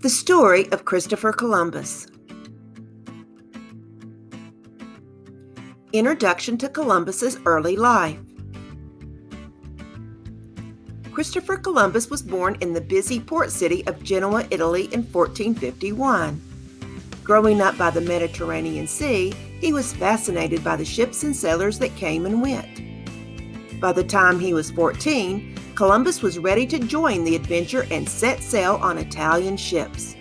The story of Christopher Columbus. Introduction to Columbus's early life. Christopher Columbus was born in the busy port city of Genoa, Italy in 1451. Growing up by the Mediterranean Sea, he was fascinated by the ships and sailors that came and went. By the time he was 14, Columbus was ready to join the adventure and set sail on Italian ships.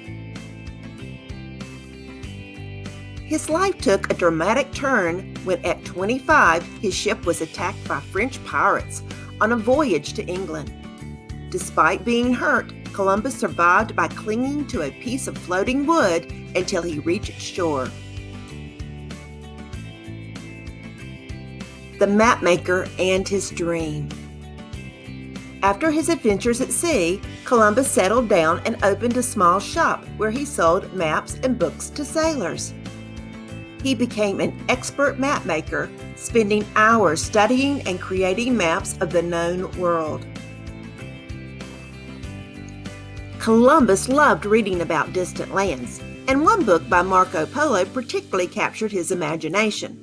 His life took a dramatic turn when at 25, his ship was attacked by French pirates on a voyage to England. Despite being hurt, Columbus survived by clinging to a piece of floating wood until he reached shore. The Mapmaker and his Dream. After his adventures at sea, Columbus settled down and opened a small shop where he sold maps and books to sailors. He became an expert mapmaker, spending hours studying and creating maps of the known world. Columbus loved reading about distant lands, and one book by Marco Polo particularly captured his imagination.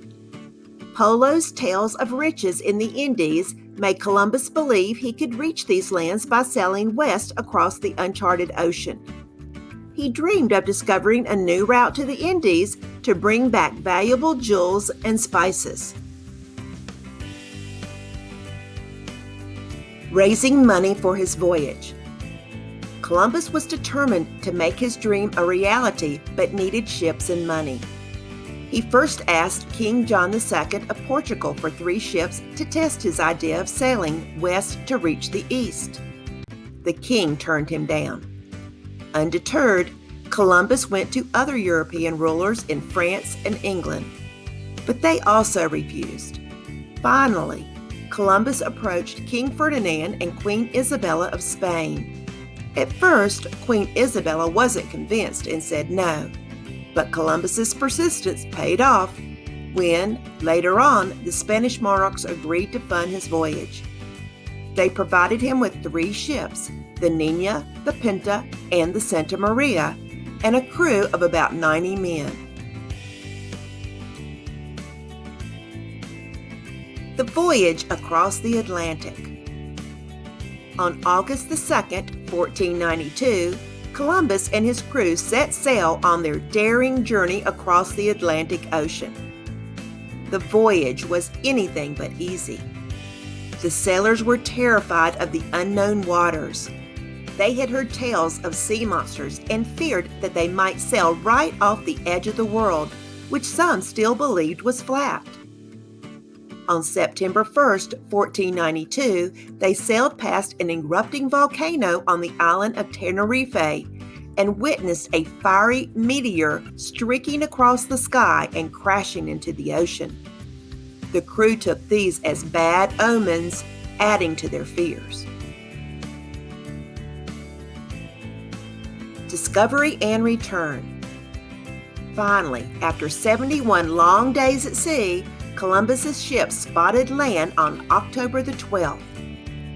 Polo's tales of riches in the Indies made Columbus believe he could reach these lands by sailing west across the uncharted ocean. He dreamed of discovering a new route to the Indies to bring back valuable jewels and spices. Raising money for his voyage. Columbus was determined to make his dream a reality, but needed ships and money. He first asked King John II of Portugal for 3 ships to test his idea of sailing west to reach the east. The king turned him down. Undeterred, Columbus went to other European rulers in France and England, but they also refused. Finally, Columbus approached King Ferdinand and Queen Isabella of Spain. At first, Queen Isabella wasn't convinced and said no. But Columbus's persistence paid off when, later on, the Spanish monarchs agreed to fund his voyage. They provided him with 3 ships, the Nina, the Pinta, and the Santa Maria, and a crew of about 90 men. The voyage across the Atlantic. On August 2nd, 1492, Columbus and his crew set sail on their daring journey across the Atlantic Ocean. The voyage was anything but easy. The sailors were terrified of the unknown waters. They had heard tales of sea monsters and feared that they might sail right off the edge of the world, which some still believed was flat. On September 1st, 1492, they sailed past an erupting volcano on the island of Tenerife and witnessed a fiery meteor streaking across the sky and crashing into the ocean. The crew took these as bad omens, adding to their fears. Discovery and return. Finally, after 71 long days at sea, Columbus's ship spotted land on October the 12th.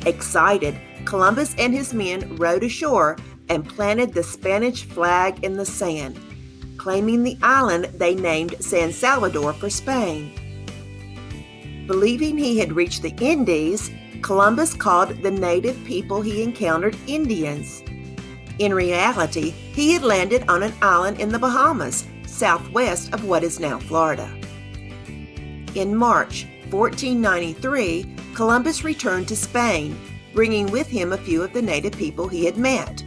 Excited, Columbus and his men rowed ashore and planted the Spanish flag in the sand, claiming the island they named San Salvador for Spain. Believing he had reached the Indies, Columbus called the native people he encountered Indians. In reality, he had landed on an island in the Bahamas, southwest of what is now Florida. In March 1493, Columbus returned to Spain, bringing with him a few of the native people he had met.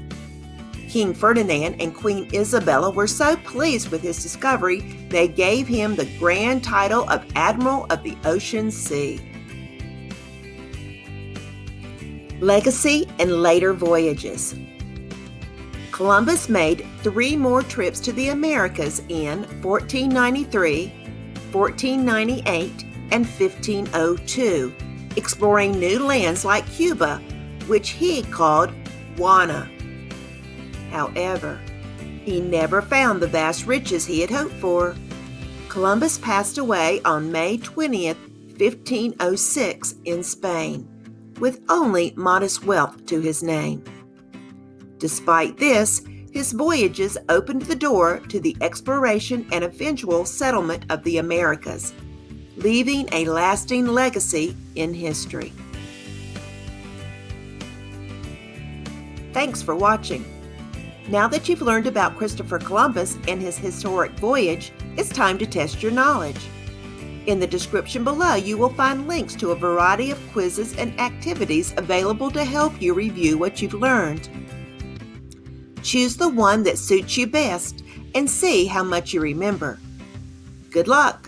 King Ferdinand and Queen Isabella were so pleased with his discovery, they gave him the grand title of Admiral of the Ocean Sea. Legacy and later voyages. Columbus made 3 more trips to the Americas in 1493, 1498, and 1502, exploring new lands like Cuba, which he called Guiana. However, he never found the vast riches he had hoped for. Columbus passed away on May 20th, 1506 in Spain, with only modest wealth to his name. Despite this, His voyages opened the door to the exploration and eventual settlement of the Americas, leaving a lasting legacy in history. Thanks for watching. Now that you've learned about Christopher Columbus and his historic voyage, it's time to test your knowledge. In the description below, you will find links to a variety of quizzes and activities available to help you review what you've learned. Choose the one that suits you best and see how much you remember. Good luck!